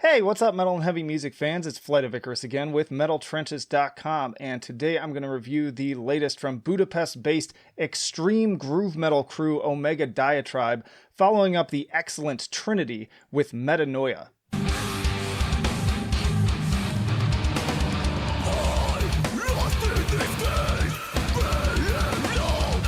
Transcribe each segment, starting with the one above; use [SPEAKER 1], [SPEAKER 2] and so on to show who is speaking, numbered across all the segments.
[SPEAKER 1] Hey, what's up, metal and heavy music fans? It's Flight of Icarus again with MetalTrenches.com, and today I'm going to review the latest from Budapest-based extreme groove metal crew Omega Diatribe, following up the excellent Trinity with Metanoia.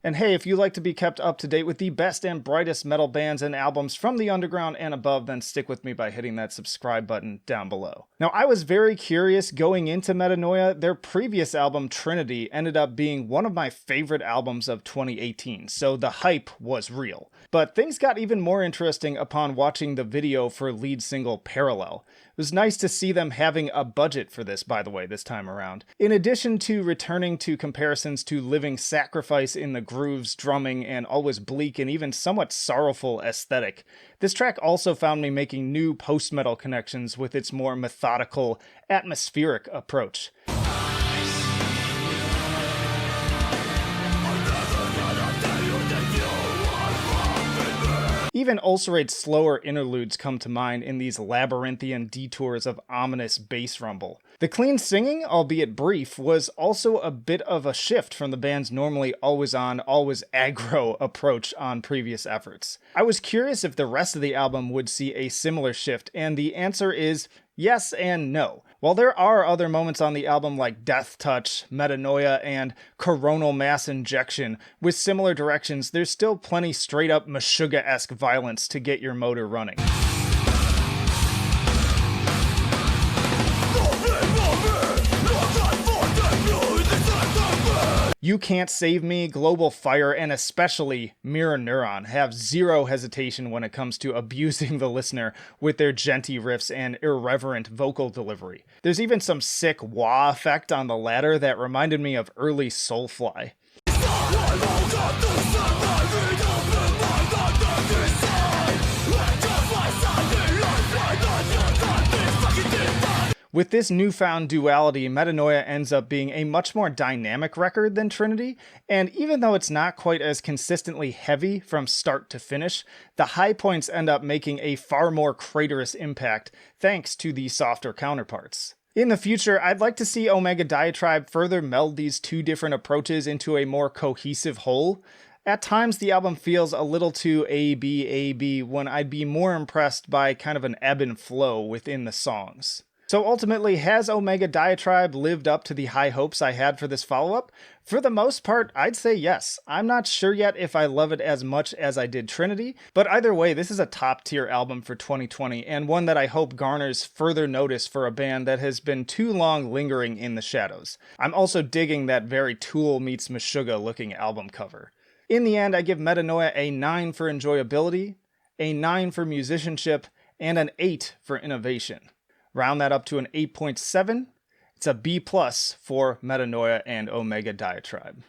[SPEAKER 1] And hey, if you like to be kept up to date with the best and brightest metal bands and albums from the underground and above, then stick with me by hitting that subscribe button down below. Now, I was very curious going into Metanoia. Their previous album, Trinity, ended up being one of my favorite albums of 2018, so the hype was real. But things got even more interesting upon watching the video for lead single Parallel. It was nice to see them having a budget for this, by the way, this time around. In addition to returning to comparisons to Living Sacrifice in the grooves, drumming, and always bleak and even somewhat sorrowful aesthetic, this track also found me making new post-metal connections with its more methodical, atmospheric approach. Even Ulcerate's slower interludes come to mind in these labyrinthian detours of ominous bass rumble. The clean singing, albeit brief, was also a bit of a shift from the band's normally always-on, always aggro approach on previous efforts. I was curious if the rest of the album would see a similar shift, and the answer is yes and no. While there are other moments on the album like Death Touch, Metanoia, and Coronal Mass Injection with similar directions, there's still plenty straight-up Meshuggah-esque violence to get your motor running. You Can't Save Me, Global Fire, and especially Mirror Neuron have zero hesitation when it comes to abusing the listener with their genty riffs and irreverent vocal delivery. There's even some sick wah effect on the latter that reminded me of early Soulfly. With this newfound duality, Metanoia ends up being a much more dynamic record than Trinity, and even though it's not quite as consistently heavy from start to finish, the high points end up making a far more craterous impact thanks to the softer counterparts. In the future, I'd like to see Omega Diatribe further meld these two different approaches into a more cohesive whole. At times, the album feels a little too A-B when I'd be more impressed by kind of an ebb and flow within the songs. So ultimately, has Omega Diatribe lived up to the high hopes I had for this follow-up? For the most part, I'd say yes. I'm not sure yet if I love it as much as I did Trinity, but either way, this is a top-tier album for 2020, and one that I hope garners further notice for a band that has been too long lingering in the shadows. I'm also digging that very Tool meets Meshuggah looking album cover. In the end, I give Metanoia a 9 for enjoyability, a 9 for musicianship, and an 8 for innovation. Round that up to an 8.7. It's a B+ for Metanoia and Omega Diatribe.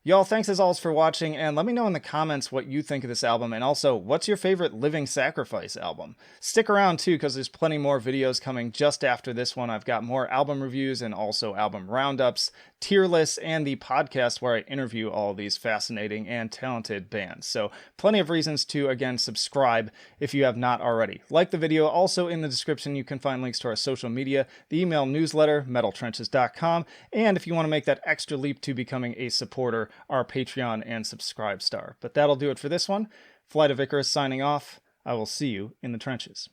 [SPEAKER 1] Y'all, thanks as always for watching, and let me know in the comments what you think of this album, and also, what's your favorite Living Sacrifice album? Stick around too, because there's plenty more videos coming just after this one. I've got more album reviews and also album roundups, tier lists, and the podcast where I interview all these fascinating and talented bands. So plenty of reasons to, again, subscribe if you have not already. Like the video. Also in the description you can find links to our social media, the email newsletter, metaltrenches.com, and if you want to make that extra leap to becoming a supporter, our Patreon and Subscribe star. But that'll do it for this one. Flight of Icarus signing off. I will see you in the trenches.